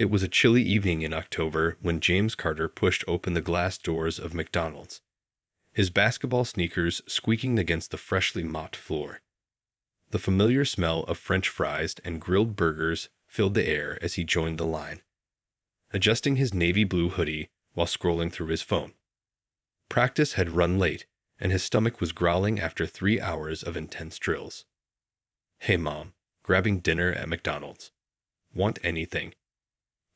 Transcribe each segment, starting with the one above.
It was a chilly evening in October when James Carter pushed open the glass doors of McDonald's, his basketball sneakers squeaking against the freshly mopped floor. The familiar smell of French fries and grilled burgers filled the air as he joined the line, adjusting his navy blue hoodie while scrolling through his phone. Practice had run late, and his stomach was growling after 3 hours of intense drills. "Hey, Mom, grabbing dinner at McDonald's. Want anything?"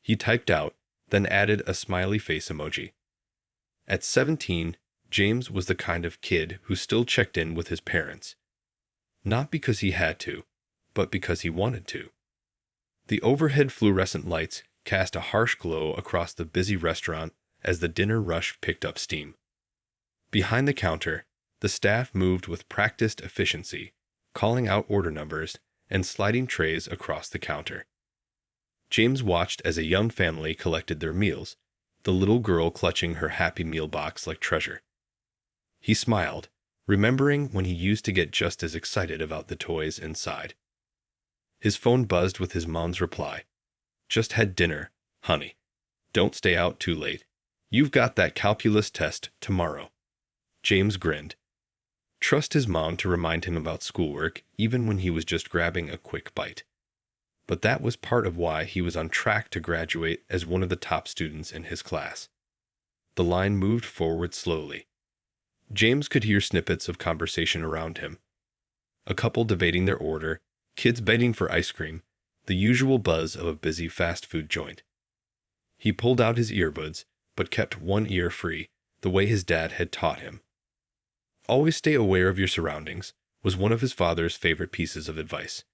He typed out, then added a smiley face emoji. At 17, James was the kind of kid who still checked in with his parents. Not because he had to, but because he wanted to. The overhead fluorescent lights cast a harsh glow across the busy restaurant as the dinner rush picked up steam. Behind the counter, the staff moved with practiced efficiency, calling out order numbers and sliding trays across the counter. James watched as a young family collected their meals, the little girl clutching her Happy Meal box like treasure. He smiled, remembering when he used to get just as excited about the toys inside. His phone buzzed with his mom's reply. "Just had dinner, honey. Don't stay out too late. You've got that calculus test tomorrow." James grinned. Trust his mom to remind him about schoolwork even when he was just grabbing a quick bite. But that was part of why he was on track to graduate as one of the top students in his class. The line moved forward slowly. James could hear snippets of conversation around him. A couple debating their order, kids begging for ice cream, the usual buzz of a busy fast food joint. He pulled out his earbuds, but kept one ear free, the way his dad had taught him. Always stay aware of your surroundings was one of his father's favorite pieces of advice.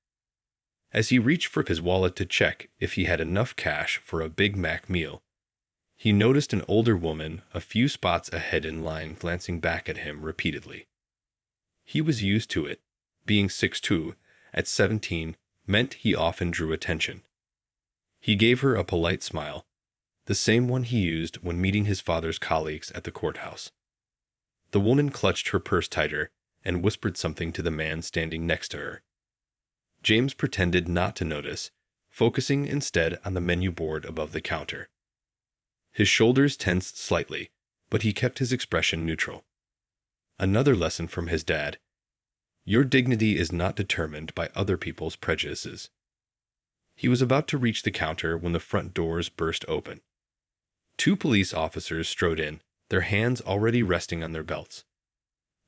As he reached for his wallet to check if he had enough cash for a Big Mac meal, he noticed an older woman a few spots ahead in line glancing back at him repeatedly. He was used to it. Being 6'2", at 17, meant he often drew attention. He gave her a polite smile, the same one he used when meeting his father's colleagues at the courthouse. The woman clutched her purse tighter and whispered something to the man standing next to her. James pretended not to notice, focusing instead on the menu board above the counter. His shoulders tensed slightly, but he kept his expression neutral. Another lesson from his dad: your dignity is not determined by other people's prejudices. He was about to reach the counter when the front doors burst open. 2 police officers strode in, their hands already resting on their belts.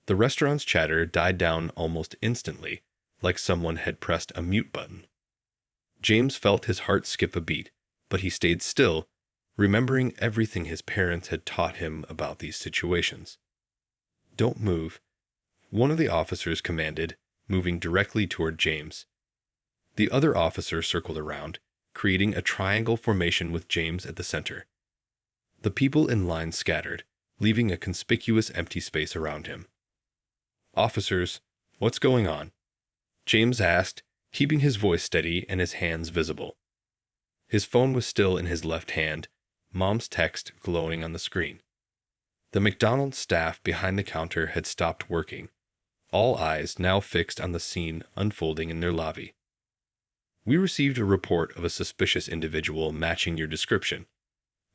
The restaurant's chatter died down almost instantly, like someone had pressed a mute button. James felt his heart skip a beat, but he stayed still, remembering everything his parents had taught him about these situations. "Don't move," one of the officers commanded, moving directly toward James. The other officer circled around, creating a triangle formation with James at the center. The people in line scattered, leaving a conspicuous empty space around him. "Officers, what's going on?" James asked, keeping his voice steady and his hands visible. His phone was still in his left hand, Mom's text glowing on the screen. The McDonald's staff behind the counter had stopped working, all eyes now fixed on the scene unfolding in their lobby. "We received a report of a suspicious individual matching your description,"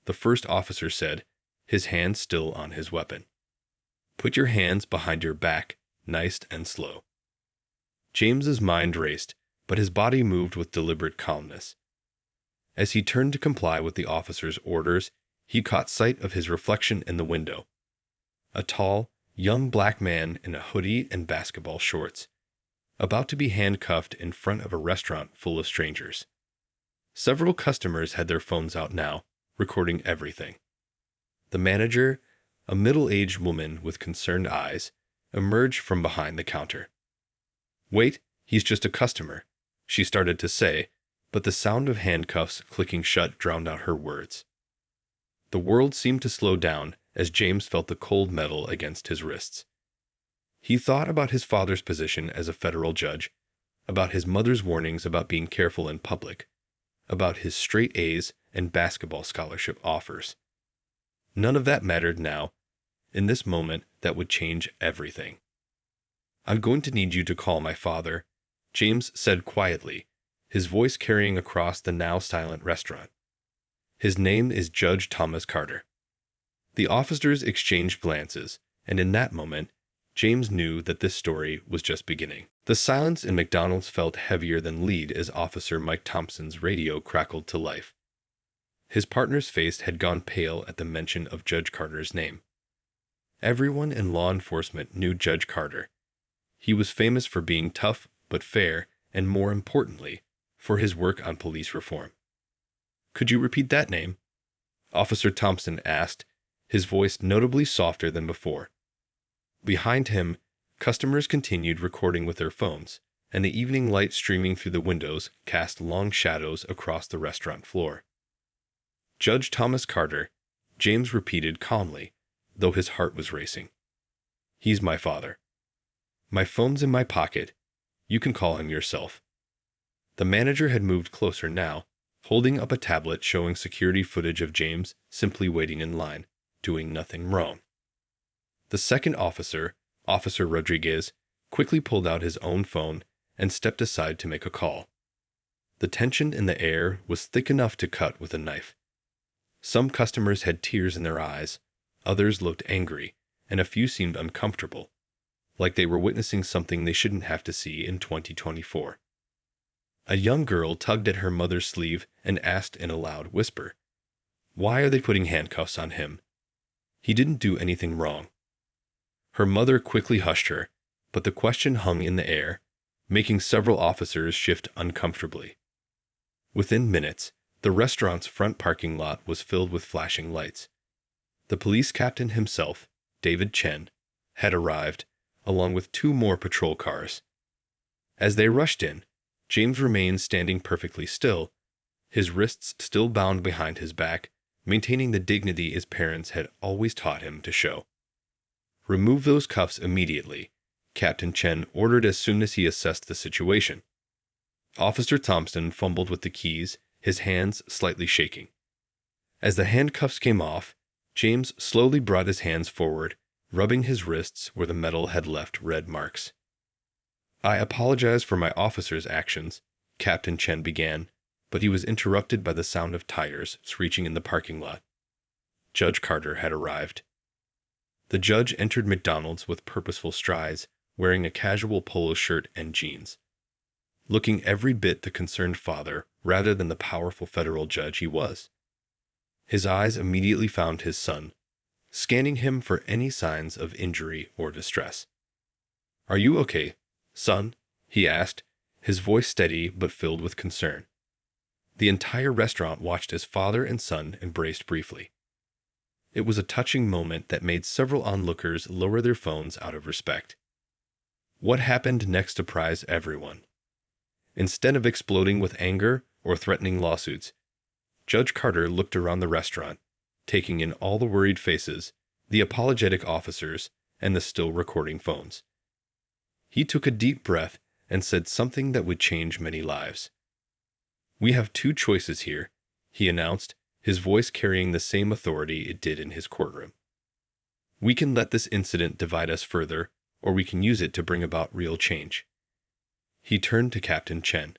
the first officer said, his hand still on his weapon. "Put your hands behind your back, nice and slow." James's mind raced, but his body moved with deliberate calmness. As he turned to comply with the officer's orders, he caught sight of his reflection in the window. A tall, young black man in a hoodie and basketball shorts, about to be handcuffed in front of a restaurant full of strangers. Several customers had their phones out now, recording everything. The manager, a middle-aged woman with concerned eyes, emerged from behind the counter. "Wait, he's just a customer," she started to say, but the sound of handcuffs clicking shut drowned out her words. The world seemed to slow down as James felt the cold metal against his wrists. He thought about his father's position as a federal judge, about his mother's warnings about being careful in public, about his straight A's and basketball scholarship offers. None of that mattered now. In this moment, that would change everything. "I'm going to need you to call my father," James said quietly, his voice carrying across the now silent restaurant. His name is Judge Thomas Carter." The officers exchanged glances, and in that moment, James knew that this story was just beginning. The silence in McDonald's felt heavier than lead as Officer Mike Thompson's radio crackled to life. His partner's face had gone pale at the mention of Judge Carter's name. Everyone in law enforcement knew Judge Carter. He was famous for being tough but fair, and more importantly, for his work on police reform. "Could you repeat that name?" Officer Thompson asked, his voice notably softer than before. Behind him, customers continued recording with their phones, and the evening light streaming through the windows cast long shadows across the restaurant floor. "Judge Thomas Carter," James repeated calmly, though his heart was racing. "He's my father. My phone's in my pocket. You can call him yourself." The manager had moved closer now, holding up a tablet showing security footage of James simply waiting in line, doing nothing wrong. The second officer, Officer Rodriguez, quickly pulled out his own phone and stepped aside to make a call. The tension in the air was thick enough to cut with a knife. Some customers had tears in their eyes, others looked angry, and a few seemed uncomfortable, like they were witnessing something they shouldn't have to see in 2024. A young girl tugged at her mother's sleeve and asked in a loud whisper, "Why are they putting handcuffs on him? He didn't do anything wrong." Her mother quickly hushed her, but the question hung in the air, making several officers shift uncomfortably. Within minutes, the restaurant's front parking lot was filled with flashing lights. The police captain himself, David Chen, had arrived, along with 2 more patrol cars. As they rushed in, James remained standing perfectly still, his wrists still bound behind his back, maintaining the dignity his parents had always taught him to show. "Remove those cuffs immediately," Captain Chen ordered as soon as he assessed the situation. Officer Thompson fumbled with the keys, his hands slightly shaking. As the handcuffs came off, James slowly brought his hands forward, rubbing his wrists where the metal had left red marks. "I apologize for my officer's actions," Captain Chen began, but he was interrupted by the sound of tires screeching in the parking lot. Judge Carter had arrived. The judge entered McDonald's with purposeful strides, wearing a casual polo shirt and jeans. Looking every bit the concerned father rather than the powerful federal judge he was. His eyes immediately found his son, scanning him for any signs of injury or distress. "Are you okay, son?" he asked, his voice steady but filled with concern. The entire restaurant watched as father and son embraced briefly. It was a touching moment that made several onlookers lower their phones out of respect. What happened next surprised everyone. Instead of exploding with anger or threatening lawsuits, Judge Carter looked around the restaurant, taking in all the worried faces, the apologetic officers, and the still recording phones. He took a deep breath and said something that would change many lives. "We have 2 choices here," he announced, his voice carrying the same authority it did in his courtroom. "We can let this incident divide us further, or we can use it to bring about real change." He turned to Captain Chen.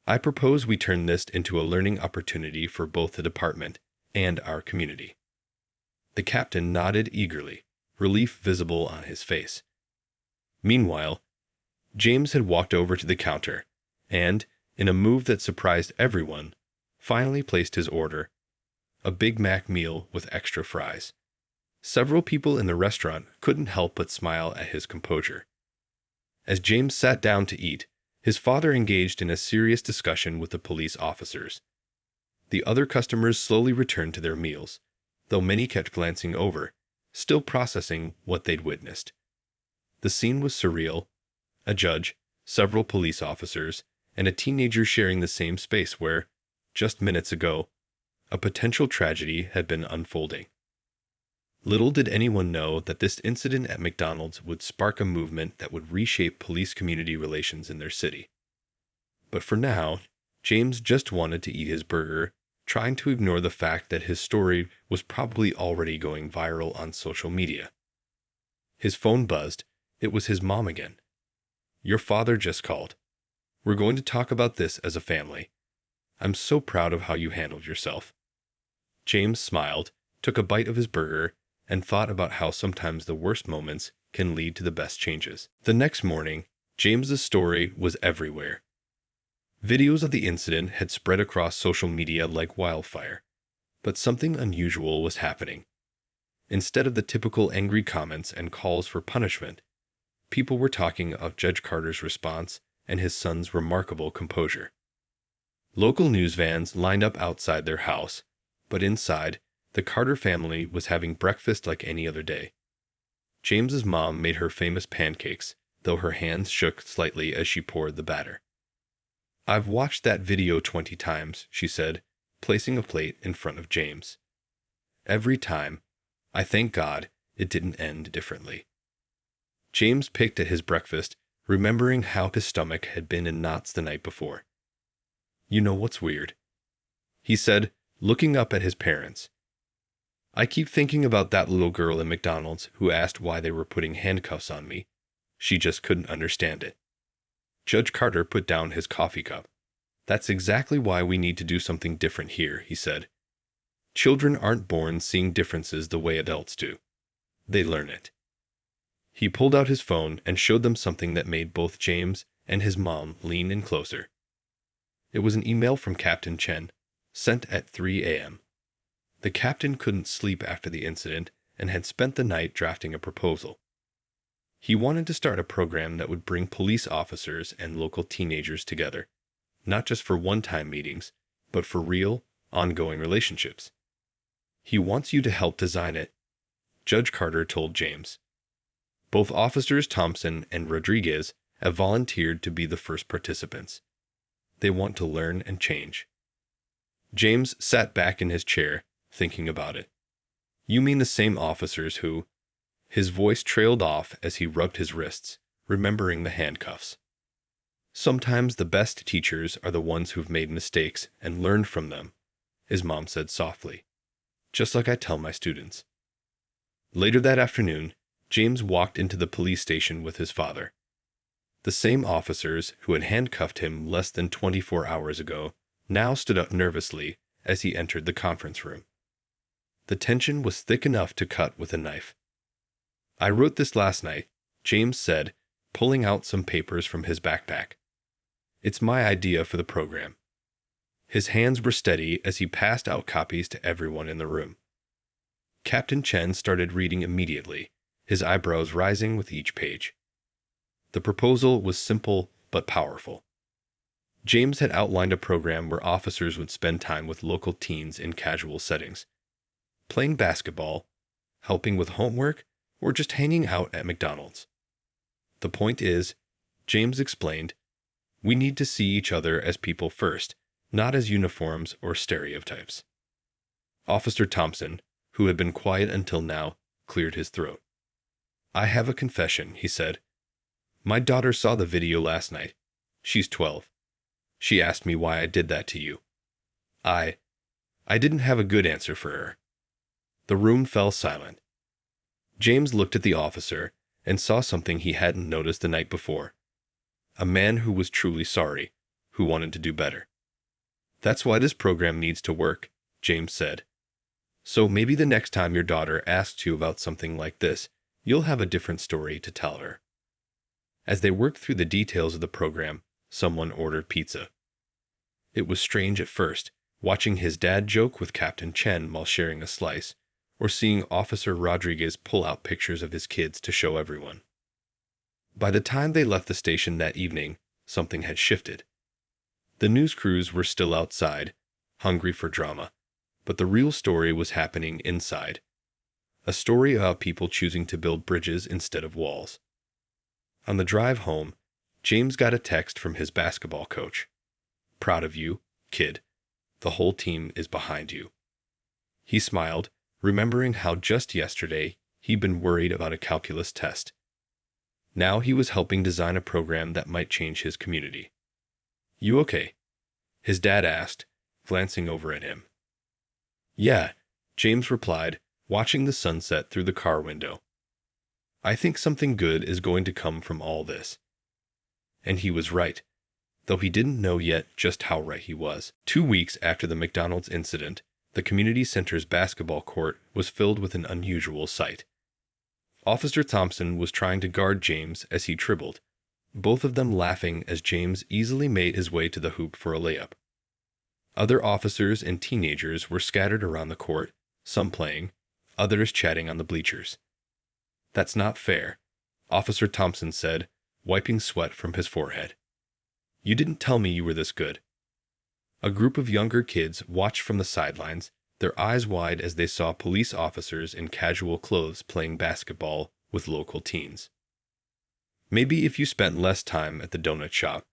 "I propose we turn this into a learning opportunity for both the department and our community." The captain nodded eagerly, relief visible on his face. Meanwhile, James had walked over to the counter and, in a move that surprised everyone, finally placed his order, a Big Mac meal with extra fries. Several people in the restaurant couldn't help but smile at his composure. As James sat down to eat, his father engaged in a serious discussion with the police officers. The other customers slowly returned to their meals, though many kept glancing over, still processing what they'd witnessed. The scene was surreal. A judge, several police officers, and a teenager sharing the same space where, just minutes ago, a potential tragedy had been unfolding. Little did anyone know that this incident at McDonald's would spark a movement that would reshape police-community relations in their city. But for now, James just wanted to eat his burger, trying to ignore the fact that his story was probably already going viral on social media. His phone buzzed. It was his mom again. "Your father just called. We're going to talk about this as a family. I'm so proud of how you handled yourself." James smiled, took a bite of his burger, and thought about how sometimes the worst moments can lead to the best changes. The next morning, James's story was everywhere. Videos of the incident had spread across social media like wildfire, but something unusual was happening. Instead of the typical angry comments and calls for punishment, people were talking of Judge Carter's response and his son's remarkable composure. Local news vans lined up outside their house, but inside, the Carter family was having breakfast like any other day. James's mom made her famous pancakes, though her hands shook slightly as she poured the batter. "I've watched that video 20 times, she said, placing a plate in front of James. "Every time, I thank God it didn't end differently." James picked at his breakfast, remembering how his stomach had been in knots the night before. "You know what's weird?" he said, looking up at his parents. "I keep thinking about that little girl in McDonald's who asked why they were putting handcuffs on me. She just couldn't understand it." Judge Carter put down his coffee cup. "That's exactly why we need to do something different here," he said. "Children aren't born seeing differences the way adults do. They learn it." He pulled out his phone and showed them something that made both James and his mom lean in closer. It was an email from Captain Chen, sent at 3 a.m. The captain couldn't sleep after the incident and had spent the night drafting a proposal. He wanted to start a program that would bring police officers and local teenagers together, not just for one-time meetings, but for real, ongoing relationships. "He wants you to help design it," Judge Carter told James. "Both Officers Thompson and Rodriguez have volunteered to be the first participants. They want to learn and change." James sat back in his chair, thinking about it. "You mean the same officers who—" His voice trailed off as he rubbed his wrists, remembering the handcuffs. "Sometimes the best teachers are the ones who've made mistakes and learned from them," his mom said softly. "Just like I tell my students." Later that afternoon, James walked into the police station with his father. The same officers who had handcuffed him less than 24 hours ago now stood up nervously as he entered the conference room. The tension was thick enough to cut with a knife. "I wrote this last night," James said, pulling out some papers from his backpack. "It's my idea for the program." His hands were steady as he passed out copies to everyone in the room. Captain Chen started reading immediately, his eyebrows rising with each page. The proposal was simple but powerful. James had outlined a program where officers would spend time with local teens in casual settings, playing basketball, helping with homework, or just hanging out at McDonald's. "The point is," James explained, "we need to see each other as people first, not as uniforms or stereotypes." Officer Thompson, who had been quiet until now, cleared his throat. "I have a confession," he said. "My daughter saw the video last night. She's 12. She asked me why I did that to you. I didn't have a good answer for her." The room fell silent. James looked at the officer and saw something he hadn't noticed the night before. A man who was truly sorry, who wanted to do better. "That's why this program needs to work," James said. "So maybe the next time your daughter asks you about something like this, you'll have a different story to tell her." As they worked through the details of the program, someone ordered pizza. It was strange at first, watching his dad joke with Captain Chen while sharing a slice, or seeing Officer Rodriguez pull out pictures of his kids to show everyone. By the time they left the station that evening, something had shifted. The news crews were still outside, hungry for drama, but the real story was happening inside. A story about people choosing to build bridges instead of walls. On the drive home, James got a text from his basketball coach. "Proud of you, kid. The whole team is behind you." He smiled, remembering how just yesterday he'd been worried about a calculus test. Now he was helping design a program that might change his community. "You okay?" his dad asked, glancing over at him. "Yeah," James replied, watching the sunset through the car window. "I think something good is going to come from all this." And he was right, though he didn't know yet just how right he was. 2 weeks after the McDonald's incident, the community center's basketball court was filled with an unusual sight. Officer Thompson was trying to guard James as he dribbled, both of them laughing as James easily made his way to the hoop for a layup. Other officers and teenagers were scattered around the court, some playing, others chatting on the bleachers. "That's not fair," Officer Thompson said, wiping sweat from his forehead. "You didn't tell me you were this good." A group of younger kids watched from the sidelines, their eyes wide as they saw police officers in casual clothes playing basketball with local teens. "Maybe if you spent less time at the donut shop,"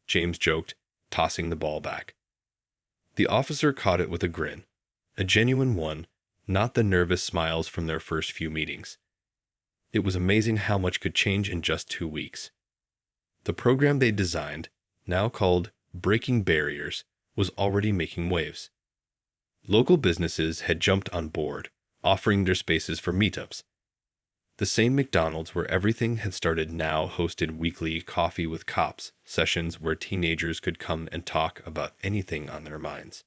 James joked, tossing the ball back. The officer caught it with a grin, a genuine one, not the nervous smiles from their first few meetings. It was amazing how much could change in just 2 weeks. The program they designed, now called Breaking Barriers, was already making waves. Local businesses had jumped on board, offering their spaces for meetups. The same McDonald's where everything had started now hosted weekly Coffee with Cops sessions where teenagers could come and talk about anything on their minds.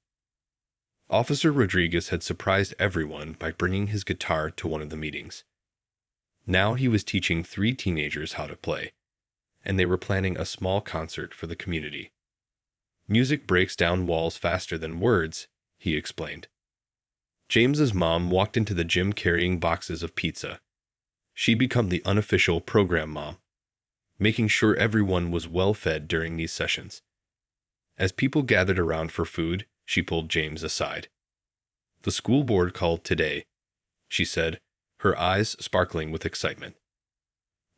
Officer Rodriguez had surprised everyone by bringing his guitar to one of the meetings. Now he was teaching 3 teenagers how to play, and they were planning a small concert for the community. "Music breaks down walls faster than words," he explained. James's mom walked into the gym carrying boxes of pizza. She'd become the unofficial program mom, making sure everyone was well fed during these sessions. As people gathered around for food, she pulled James aside. "The school board called today," she said, her eyes sparkling with excitement.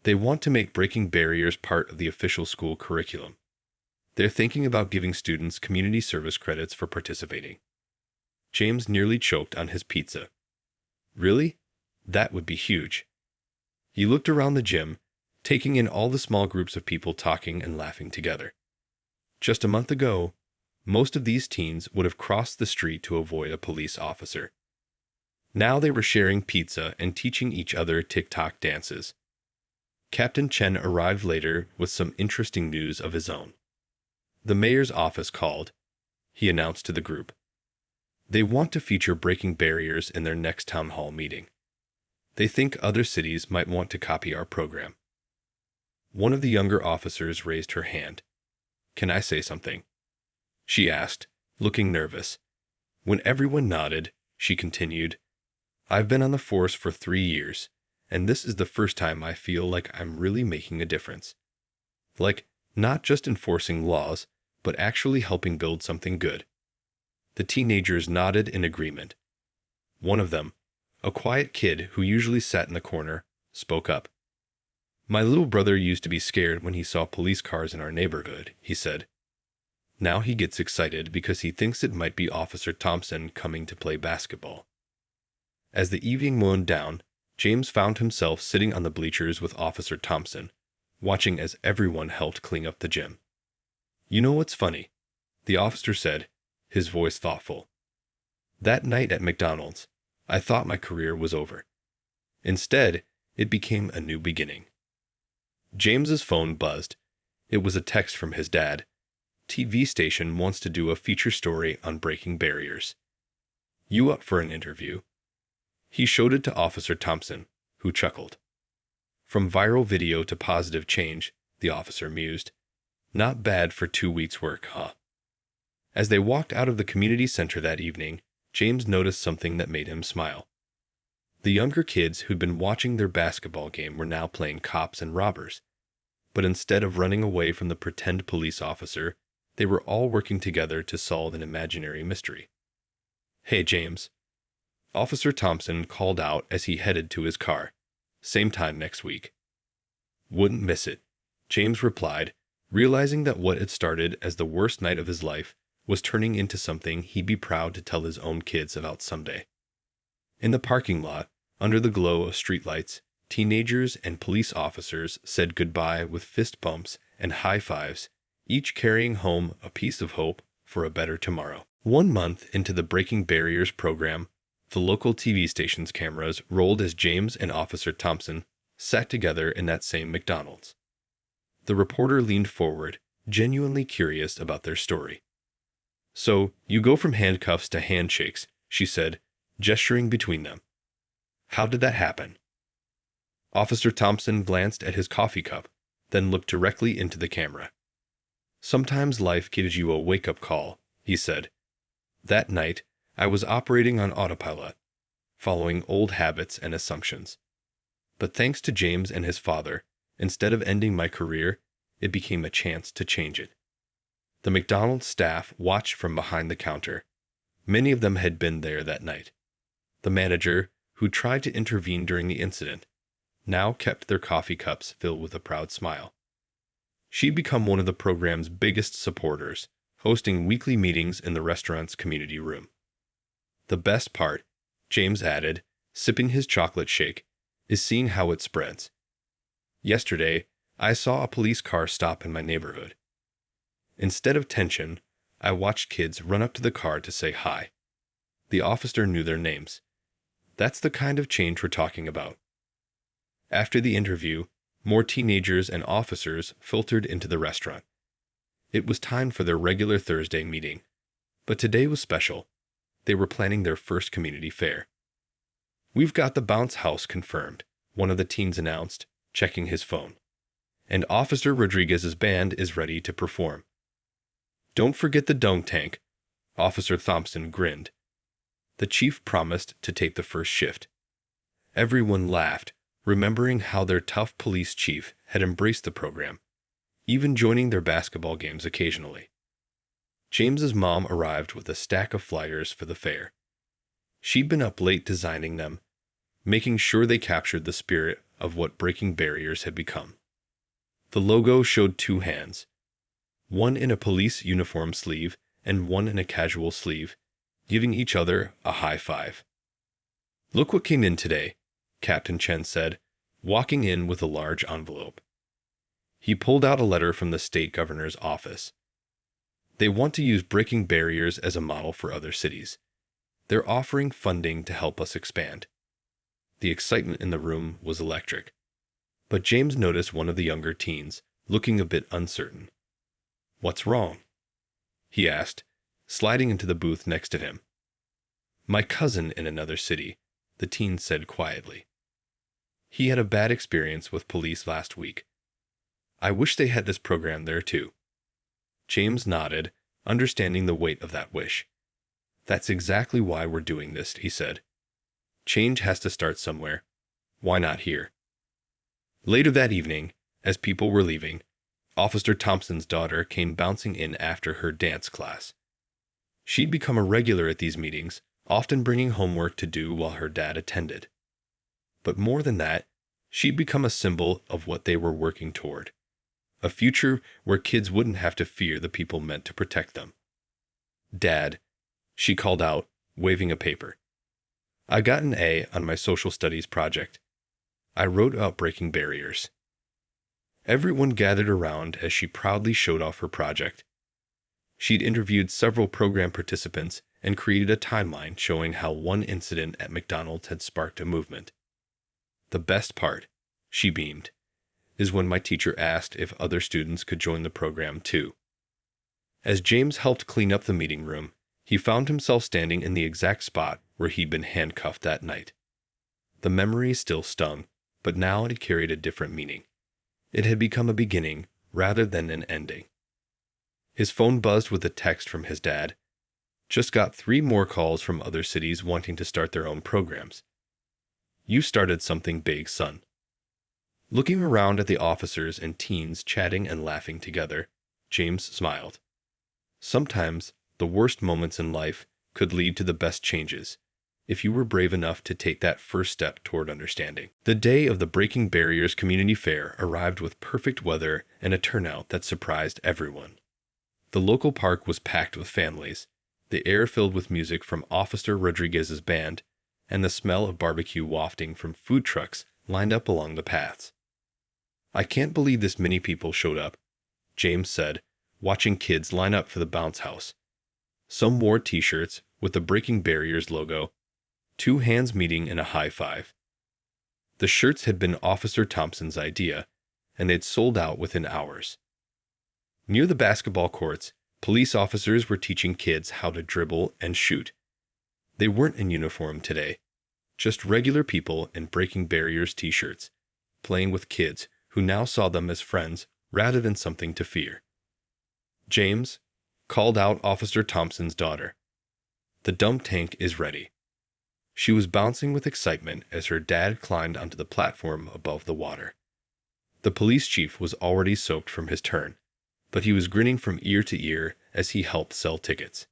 "They want to make Breaking Barriers part of the official school curriculum. They're thinking about giving students community service credits for participating." James nearly choked on his pizza. "Really? That would be huge." He looked around the gym, taking in all the small groups of people talking and laughing together. Just a month ago, most of these teens would have crossed the street to avoid a police officer. Now they were sharing pizza and teaching each other TikTok dances. Captain Chen arrived later with some interesting news of his own. "The mayor's office called," he announced to the group. "They want to feature Breaking Barriers in their next town hall meeting. They think other cities might want to copy our program." One of the younger officers raised her hand. "Can I say something?" she asked, looking nervous. When everyone nodded, she continued, "I've been on the force for 3 years, and this is the first time I feel like I'm really making a difference. Like, not just enforcing laws, but actually helping build something good." The teenagers nodded in agreement. One of them, a quiet kid who usually sat in the corner, spoke up. "My little brother used to be scared when he saw police cars in our neighborhood," he said. "Now he gets excited because he thinks it might be Officer Thompson coming to play basketball." As the evening wound down, James found himself sitting on the bleachers with Officer Thompson, watching as everyone helped clean up the gym. "You know what's funny?" the officer said, his voice thoughtful. "That night at McDonald's, I thought my career was over. Instead, it became a new beginning." James's phone buzzed. It was a text from his dad. "TV station wants to do a feature story on Breaking Barriers. You up for an interview?" He showed it to Officer Thompson, who chuckled. "From viral video to positive change," the officer mused. "Not bad for 2 weeks' work, huh?" As they walked out of the community center that evening, James noticed something that made him smile. The younger kids who'd been watching their basketball game were now playing cops and robbers. But instead of running away from the pretend police officer, they were all working together to solve an imaginary mystery. "Hey, James." Officer Thompson called out as he headed to his car. "Same time next week." "Wouldn't miss it," James replied, realizing that what had started as the worst night of his life was turning into something he'd be proud to tell his own kids about someday. In the parking lot, under the glow of streetlights, teenagers and police officers said goodbye with fist bumps and high fives, each carrying home a piece of hope for a better tomorrow. 1 month into the Breaking Barriers program, the local TV station's cameras rolled as James and Officer Thompson sat together in that same McDonald's. The reporter leaned forward, genuinely curious about their story. "So, you go from handcuffs to handshakes," she said, gesturing between them. How did that happen? Officer Thompson glanced at his coffee cup, then looked directly into the camera. Sometimes life gives you a wake-up call, he said. That night, I was operating on autopilot, following old habits and assumptions. But thanks to James and his father, instead of ending my career, it became a chance to change it. The McDonald's staff watched from behind the counter. Many of them had been there that night. The manager, who tried to intervene during the incident, now kept their coffee cups filled with a proud smile. She'd become one of the program's biggest supporters, hosting weekly meetings in the restaurant's community room. The best part, James added, sipping his chocolate shake, is seeing how it spreads. Yesterday, I saw a police car stop in my neighborhood. Instead of tension, I watched kids run up to the car to say hi. The officer knew their names. That's the kind of change we're talking about. After the interview, more teenagers and officers filtered into the restaurant. It was time for their regular Thursday meeting, but today was special. They were planning their first community fair. We've got the bounce house confirmed, one of the teens announced, checking his phone. And Officer Rodriguez's band is ready to perform. Don't forget the dunk tank, Officer Thompson grinned. The chief promised to take the first shift. Everyone laughed, remembering how their tough police chief had embraced the program, even joining their basketball games occasionally. James's mom arrived with a stack of flyers for the fair. She'd been up late designing them, making sure they captured the spirit of what breaking barriers had become. The logo showed two hands, one in a police uniform sleeve and one in a casual sleeve, giving each other a high five. Look what came in today, Captain Chen said, walking in with a large envelope. He pulled out a letter from the state governor's office. They want to use breaking barriers as a model for other cities. They're offering funding to help us expand. The excitement in the room was electric. But James noticed one of the younger teens, looking a bit uncertain. What's wrong? He asked, sliding into the booth next to him. My cousin in another city, the teen said quietly. He had a bad experience with police last week. I wish they had this program there too. James nodded, understanding the weight of that wish. That's exactly why we're doing this, he said. Change has to start somewhere. Why not here? Later that evening, as people were leaving, Officer Thompson's daughter came bouncing in after her dance class. She'd become a regular at these meetings, often bringing homework to do while her dad attended. But more than that, she'd become a symbol of what they were working toward. A future where kids wouldn't have to fear the people meant to protect them. Dad, she called out, waving a paper. I got an A on my social studies project. I wrote about breaking barriers. Everyone gathered around as she proudly showed off her project. She'd interviewed several program participants and created a timeline showing how one incident at McDonald's had sparked a movement. The best part, she beamed, is when my teacher asked if other students could join the program too. As James helped clean up the meeting room, he found himself standing in the exact spot where he'd been handcuffed that night. The memory still stung, but now it carried a different meaning. It had become a beginning rather than an ending. His phone buzzed with a text from his dad. Just got 3 more calls from other cities wanting to start their own programs. You started something big, son. Looking around at the officers and teens chatting and laughing together, James smiled. Sometimes the worst moments in life could lead to the best changes, if you were brave enough to take that first step toward understanding. The day of the Breaking Barriers Community Fair arrived with perfect weather and a turnout that surprised everyone. The local park was packed with families, the air filled with music from Officer Rodriguez's band, and the smell of barbecue wafting from food trucks lined up along the paths. I can't believe this many people showed up, James said, watching kids line up for the bounce house. Some wore t-shirts with the Breaking Barriers logo, 2 hands meeting in a high five. The shirts had been Officer Thompson's idea, and they'd sold out within hours. Near the basketball courts, police officers were teaching kids how to dribble and shoot. They weren't in uniform today, just regular people in Breaking Barriers t-shirts, playing with kids who now saw them as friends rather than something to fear. "James," called out Officer Thompson's daughter, "the dump tank is ready." She was bouncing with excitement as her dad climbed onto the platform above the water. The police chief was already soaked from his turn, but he was grinning from ear to ear as he helped sell tickets.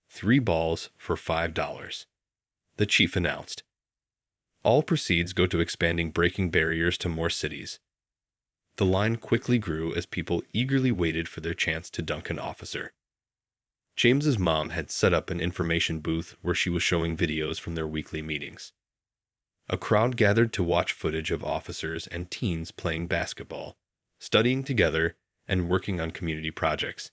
3 balls for $5, the chief announced. All proceeds go to expanding Breaking Barriers to more cities. The line quickly grew as people eagerly waited for their chance to dunk an officer. James's mom had set up an information booth where she was showing videos from their weekly meetings. A crowd gathered to watch footage of officers and teens playing basketball, studying together, and working on community projects.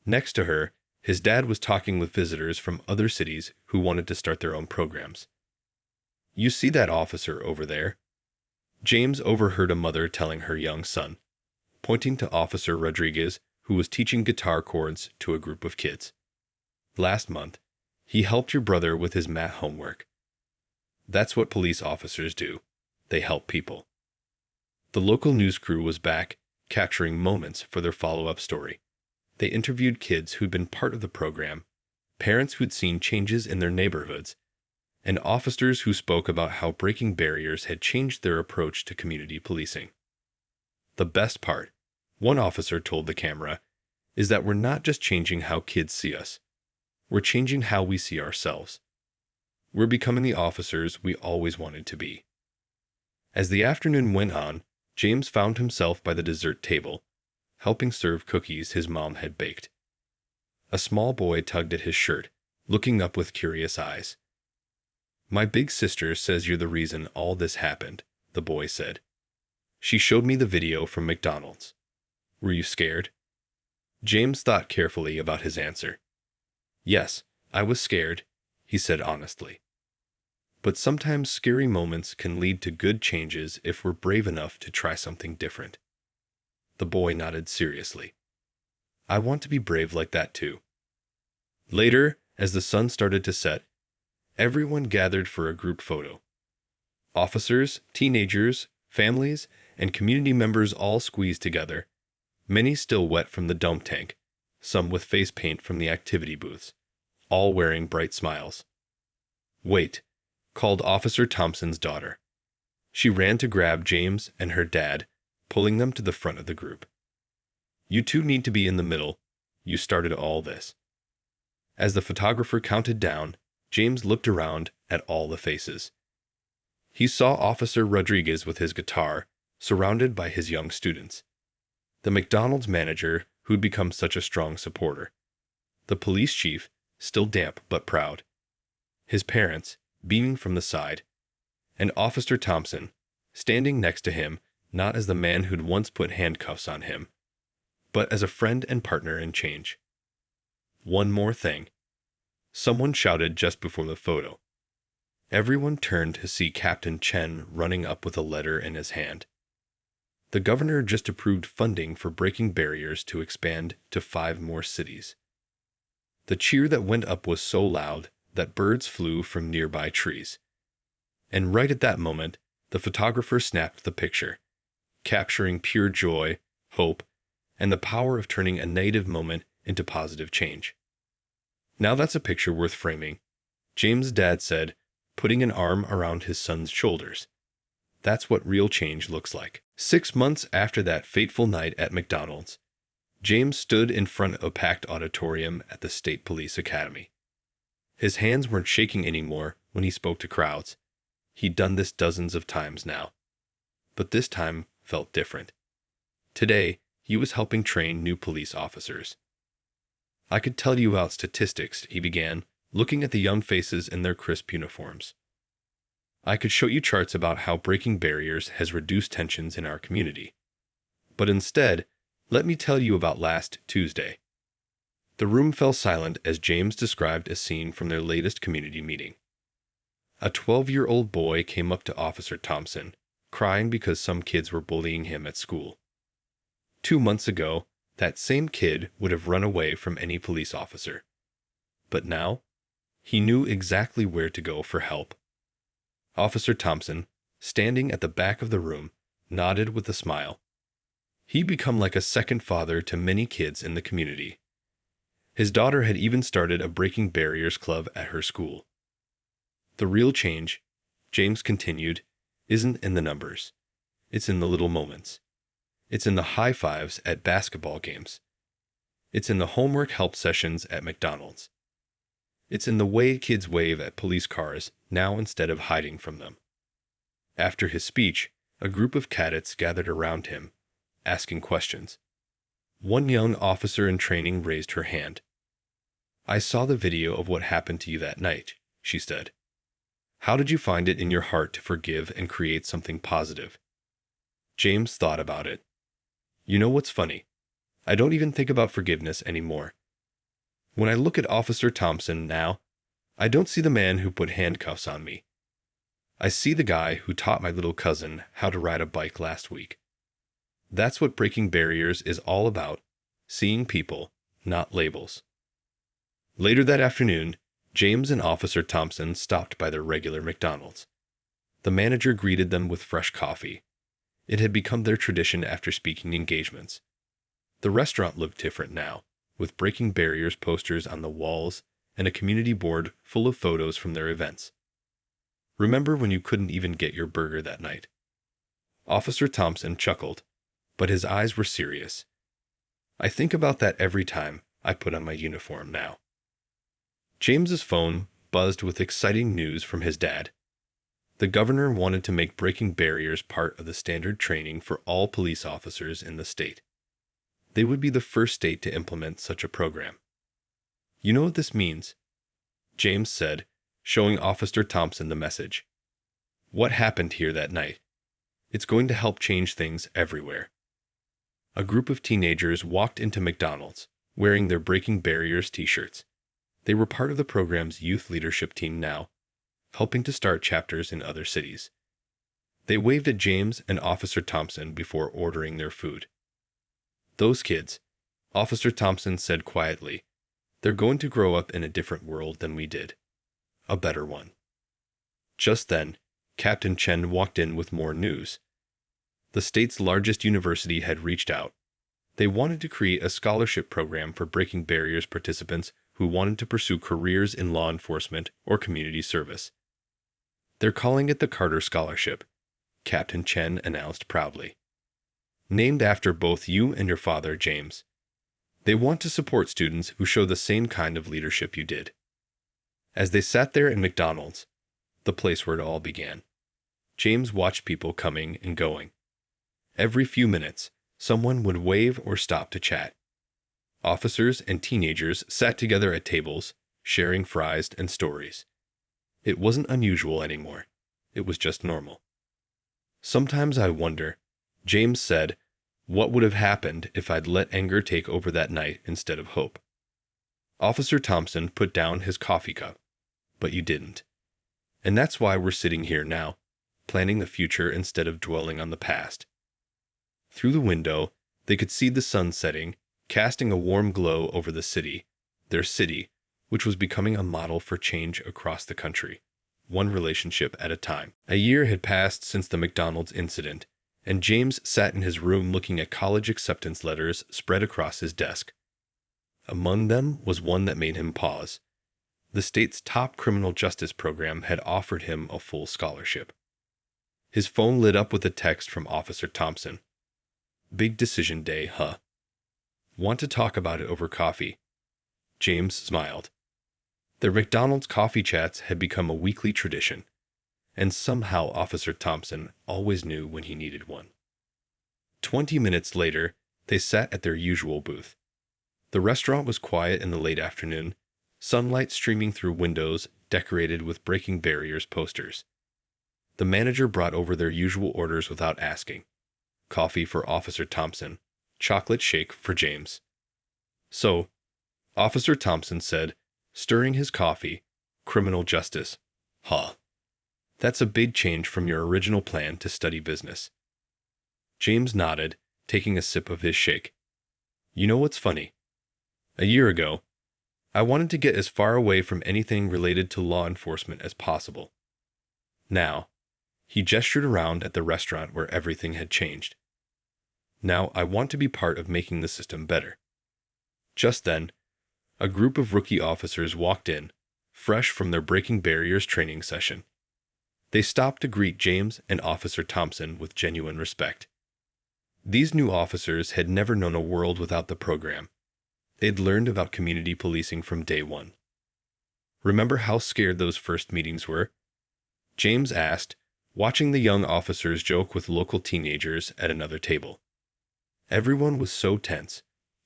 Next to her, his dad was talking with visitors from other cities who wanted to start their own programs. "You see that officer over there?" James overheard a mother telling her young son, pointing to Officer Rodriguez, who was teaching guitar chords to a group of kids. "Last month, he helped your brother with his math homework." That's what police officers do. They help people. The local news crew was back, capturing moments for their follow-up story. They interviewed kids who'd been part of the program, parents who'd seen changes in their neighborhoods, and officers who spoke about how Breaking Barriers had changed their approach to community policing. "The best part," one officer told the camera, "is that we're not just changing how kids see us. We're changing how we see ourselves. We're becoming the officers we always wanted to be." As the afternoon went on, James found himself by the dessert table, helping serve cookies his mom had baked. A small boy tugged at his shirt, looking up with curious eyes. "My big sister says you're the reason all this happened," the boy said. "She showed me the video from McDonald's. Were you scared?" James thought carefully about his answer. "Yes, I was scared," he said honestly. "But sometimes scary moments can lead to good changes if we're brave enough to try something different." The boy nodded seriously. "I want to be brave like that too." Later, as the sun started to set, everyone gathered for a group photo. Officers, teenagers, families, and community members all squeezed together, many still wet from the dump tank, some with face paint from the activity booths, all wearing bright smiles. "Wait," called Officer Thompson's daughter. She ran to grab James and her dad, pulling them to the front of the group. "You two need to be in the middle. You started all this." As the photographer counted down, James looked around at all the faces. He saw Officer Rodriguez with his guitar, surrounded by his young students. The McDonald's manager, who'd become such a strong supporter. The police chief, still damp but proud. His parents, beaming from the side. And Officer Thompson, standing next to him, not as the man who'd once put handcuffs on him, but as a friend and partner in change. "One more thing," someone shouted just before the photo. Everyone turned to see Captain Chen running up with a letter in his hand. The governor just approved funding for Breaking Barriers to expand to 5 more cities. The cheer that went up was so loud that birds flew from nearby trees. And right at that moment, the photographer snapped the picture, capturing pure joy, hope, and the power of turning a negative moment into positive change. "Now that's a picture worth framing," James' dad said, putting an arm around his son's shoulders. "That's what real change looks like." 6 months after that fateful night at McDonald's, James stood in front of a packed auditorium at the State Police Academy. His hands weren't shaking anymore when he spoke to crowds. He'd done this dozens of times now. But this time felt different. Today, he was helping train new police officers. "I could tell you about statistics," he began, looking at the young faces in their crisp uniforms. "I could show you charts about how Breaking Barriers has reduced tensions in our community. But instead, let me tell you about last Tuesday." The room fell silent as James described a scene from their latest community meeting. A 12-year-old boy came up to Officer Thompson, crying because some kids were bullying him at school. 2 months ago, that same kid would have run away from any police officer. But now, He knew exactly where to go for help. Officer Thompson, standing at the back of the room, nodded with a smile. He'd become like a second father to many kids in the community. His daughter had even started a Breaking Barriers club at her school. The real change, James continued, isn't in the numbers. It's in the little moments. It's in the high fives at basketball games. It's in the homework help sessions at McDonald's. It's in the way kids wave at police cars now instead of hiding from them. After his speech, a group of cadets gathered around him, asking questions. One young officer in training raised her hand. "I saw the video of what happened to you that night," she said. "How did you find it in your heart to forgive and create something positive?" James thought about it. "You know what's funny? I don't even think about forgiveness anymore. When I look at Officer Thompson now, I don't see the man who put handcuffs on me. I see the guy who taught my little cousin how to ride a bike last week. That's what breaking barriers is all about, seeing people, not labels." Later that afternoon, James and Officer Thompson stopped by their regular McDonald's. The manager greeted them with fresh coffee. It had become their tradition after speaking engagements. The restaurant looked different now, with breaking barriers posters on the walls and a community board full of photos from their events. "Remember when you couldn't even get your burger that night?" Officer Thompson chuckled, but his eyes were serious. "I think about that every time I put on my uniform now." James's phone buzzed with exciting news from his dad. The governor wanted to make breaking barriers part of the standard training for all police officers in the state. They would be the first state to implement such a program. "You know what this means?" James said, showing Officer Thompson the message. "What happened here that night? It's going to help change things everywhere." A group of teenagers walked into McDonald's, wearing their Breaking Barriers t-shirts. They were part of the program's youth leadership team now, helping to start chapters in other cities. They waved at James and Officer Thompson before ordering their food. "Those kids," Officer Thompson said quietly, "they're going to grow up in a different world than we did. A better one." Just then, Captain Chen walked in with more news. The state's largest university had reached out. They wanted to create a scholarship program for Breaking Barriers participants who wanted to pursue careers in law enforcement or community service. "They're calling it the Carter Scholarship," Captain Chen announced proudly. "Named after both you and your father, James. They want to support students who show the same kind of leadership you did." As they sat there in McDonald's, the place where it all began, James watched people coming and going. Every few minutes, someone would wave or stop to chat. Officers and teenagers sat together at tables, sharing fries and stories. It wasn't unusual anymore. It was just normal. "Sometimes I wonder," James said, "what would have happened if I'd let anger take over that night instead of hope." Officer Thompson put down his coffee cup. "But you didn't. And that's why we're sitting here now, planning the future instead of dwelling on the past." Through the window, they could see the sun setting, casting a warm glow over the city, their city, which was becoming a model for change across the country, one relationship at a time. A year had passed since the McDonald's incident, and James sat in his room looking at college acceptance letters spread across his desk. Among them was one that made him pause. The state's top criminal justice program had offered him a full scholarship. His phone lit up with a text from Officer Thompson. "Big decision day, huh? Want to talk about it over coffee?" James smiled. Their McDonald's coffee chats had become a weekly tradition, and somehow Officer Thompson always knew when he needed one. 20 minutes later, they sat at their usual booth. The restaurant was quiet in the late afternoon, sunlight streaming through windows decorated with Breaking Barriers posters. The manager brought over their usual orders without asking. Coffee for Officer Thompson, chocolate shake for James. "So," Officer Thompson said, stirring his coffee, "criminal justice. Huh. That's a big change from your original plan to study business." James nodded, taking a sip of his shake. "You know what's funny? A year ago, I wanted to get as far away from anything related to law enforcement as possible. Now, he gestured around at the restaurant where everything had changed. Now I want to be part of making the system better. Just then, a group of rookie officers walked in, fresh from their Breaking Barriers training session. They stopped to greet James and Officer Thompson with genuine respect. These new officers had never known a world without the program. They'd learned about community policing from day one. Remember how scared those first meetings were? James asked, watching the young officers joke with local teenagers at another table. Everyone was so tense,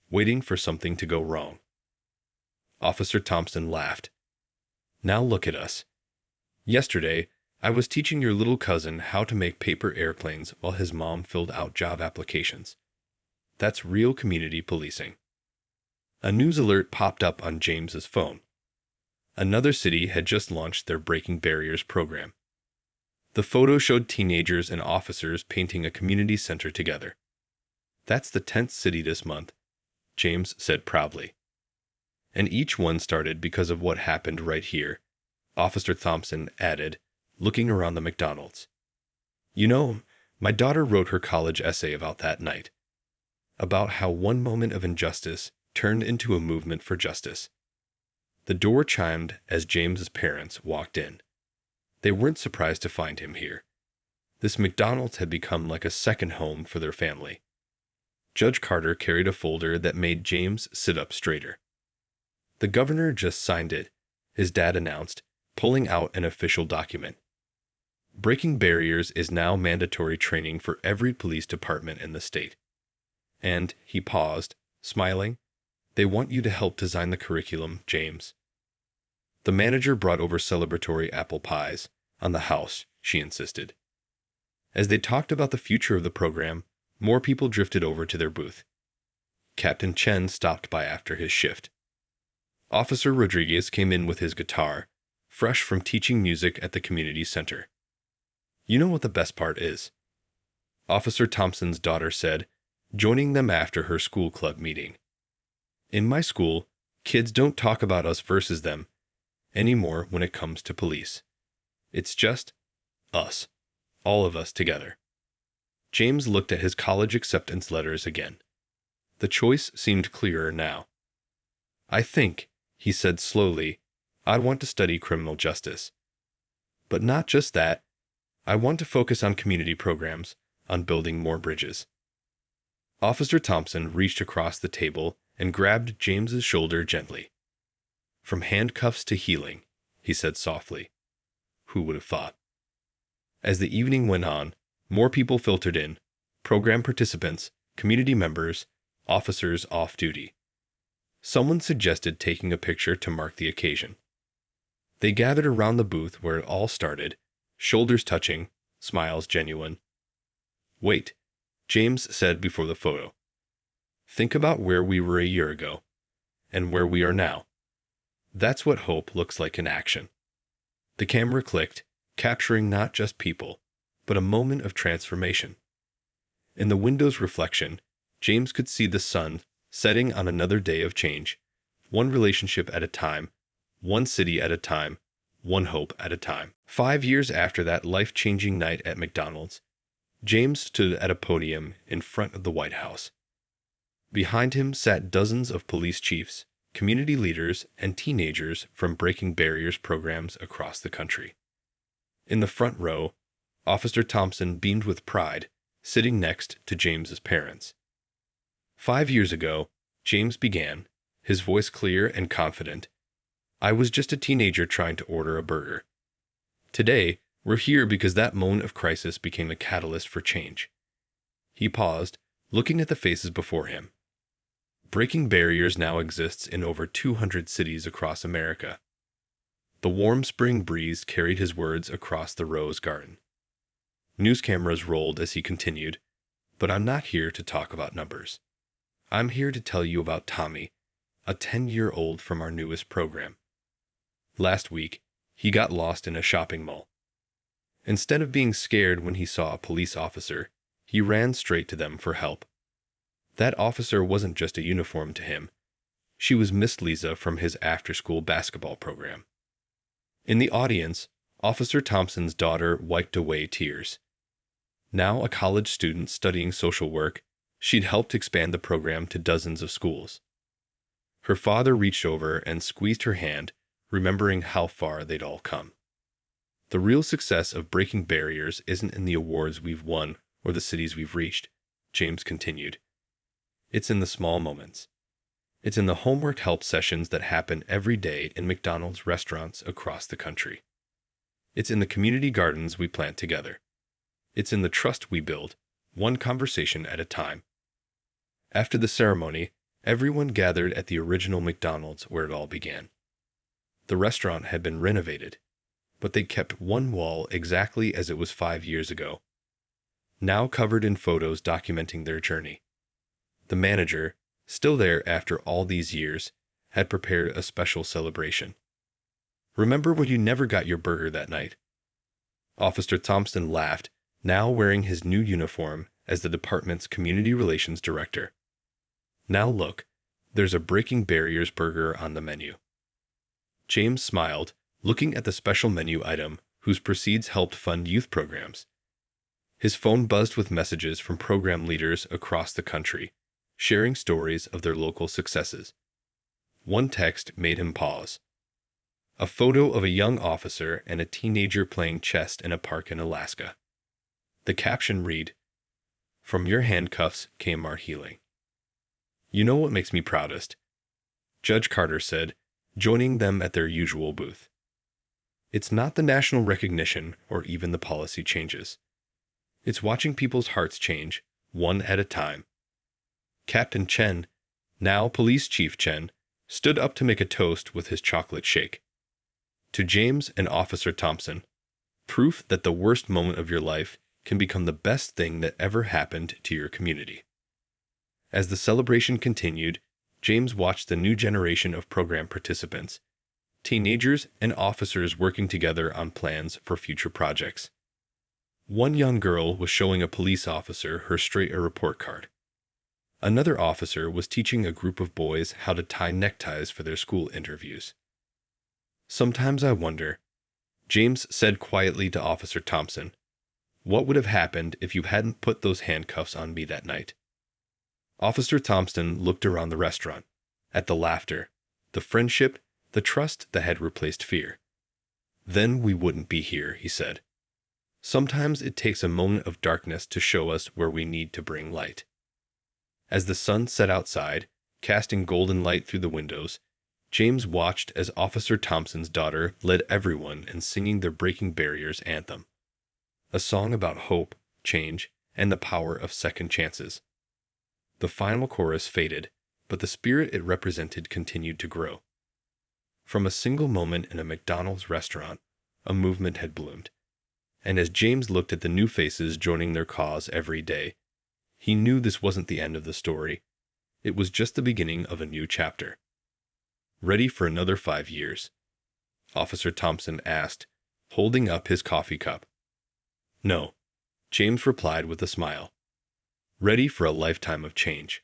waiting for something to go wrong. Officer Thompson laughed. Now look at us. Yesterday, I was teaching your little cousin how to make paper airplanes while his mom filled out job applications. That's real community policing. A news alert popped up on James's phone. Another city had just launched their Breaking Barriers program. The photo showed teenagers and officers painting a community center together. That's the 10th city this month, James said proudly. And each one started because of what happened right here, Officer Thompson added, looking around the McDonald's. You know, my daughter wrote her college essay about that night. About how one moment of injustice turned into a movement for justice. The door chimed as James's parents walked in. They weren't surprised to find him here. This McDonald's had become like a second home for their family. Judge Carter carried a folder that made James sit up straighter. The governor just signed it, his dad announced, pulling out an official document. Breaking Barriers is now mandatory training for every police department in the state. And, he paused, smiling, they want you to help design the curriculum, James. The manager brought over celebratory apple pies. On the house, she insisted. As they talked about the future of the program, more people drifted over to their booth. Captain Chen stopped by after his shift. Officer Rodriguez came in with his guitar, fresh from teaching music at the community center. You know what the best part is? Officer Thompson's daughter said, joining them after her school club meeting. In my school, kids don't talk about us versus them anymore when it comes to police. It's just us, all of us together. James looked at his college acceptance letters again. The choice seemed clearer now. I think, he said slowly, I want to study criminal justice. But not just that. I want to focus on community programs, on building more bridges. Officer Thompson reached across the table and grabbed James's shoulder gently. From handcuffs to healing, he said softly. Who would have thought? As the evening went on, more people filtered in, program participants, community members, officers off duty. Someone suggested taking a picture to mark the occasion. They gathered around the booth where it all started, shoulders touching, smiles genuine. Wait, James said before the photo. Think about where we were a year ago, and where we are now. That's what hope looks like in action. The camera clicked, capturing not just people, but a moment of transformation. In the window's reflection, James could see the sun setting on another day of change, one relationship at a time, one city at a time, one hope at a time. 5 years after that life-changing night at McDonald's, James stood at a podium in front of the White House. Behind him sat dozens of police chiefs, community leaders, and teenagers from Breaking Barriers programs across the country. In the front row, Officer Thompson beamed with pride, sitting next to James's parents. 5 years ago, James began, his voice clear and confident. I was just a teenager trying to order a burger. Today, we're here because that moment of crisis became a catalyst for change. He paused, looking at the faces before him. Breaking Barriers now exists in over 200 cities across America. The warm spring breeze carried his words across the rose garden. News cameras rolled as he continued, but I'm not here to talk about numbers. I'm here to tell you about Tommy, a 10-year-old from our newest program. Last week, he got lost in a shopping mall. Instead of being scared when he saw a police officer, he ran straight to them for help. That officer wasn't just a uniform to him. She was Miss Lisa from his after-school basketball program. In the audience, Officer Thompson's daughter wiped away tears. Now a college student studying social work, she'd helped expand the program to dozens of schools. Her father reached over and squeezed her hand, remembering how far they'd all come. The real success of breaking barriers isn't in the awards we've won or the cities we've reached, James continued. It's in the small moments. It's in the homework help sessions that happen every day in McDonald's restaurants across the country. It's in the community gardens we plant together. It's in the trust we build, one conversation at a time. After the ceremony, everyone gathered at the original McDonald's where it all began. The restaurant had been renovated, but they kept one wall exactly as it was 5 years ago, now covered in photos documenting their journey. The manager, still there after all these years, had prepared a special celebration. Remember when you never got your burger that night? Officer Thompson laughed, now wearing his new uniform as the department's community relations director. Now look, there's a Breaking Barriers burger on the menu. James smiled, looking at the special menu item whose proceeds helped fund youth programs. His phone buzzed with messages from program leaders across the country, sharing stories of their local successes. One text made him pause. A photo of a young officer and a teenager playing chess in a park in Alaska. The caption read, "From your handcuffs came our healing." "You know what makes me proudest?" Judge Carter said, joining them at their usual booth. "It's not the national recognition or even the policy changes. It's watching people's hearts change, one at a time." Captain Chen, now Police Chief Chen, stood up to make a toast with his chocolate shake. To James and Officer Thompson, proof that the worst moment of your life can become the best thing that ever happened to your community. As the celebration continued, James watched the new generation of program participants, teenagers and officers working together on plans for future projects. One young girl was showing a police officer her straight-a report card. Another officer was teaching a group of boys how to tie neckties for their school interviews. "Sometimes I wonder," James said quietly to Officer Thompson, "what would have happened if you hadn't put those handcuffs on me that night?" Officer Thompson looked around the restaurant, at the laughter, the friendship, the trust that had replaced fear. "Then we wouldn't be here," he said. "Sometimes it takes a moment of darkness to show us where we need to bring light." As the sun set outside, casting golden light through the windows, James watched as Officer Thompson's daughter led everyone in singing their Breaking Barriers anthem, a song about hope, change, and the power of second chances. The final chorus faded, but the spirit it represented continued to grow. From a single moment in a McDonald's restaurant, a movement had bloomed. And as James looked at the new faces joining their cause every day, he knew this wasn't the end of the story. It was just the beginning of a new chapter. "Ready for another 5 years?" Officer Thompson asked, holding up his coffee cup. "No," James replied with a smile. "Ready for a lifetime of change."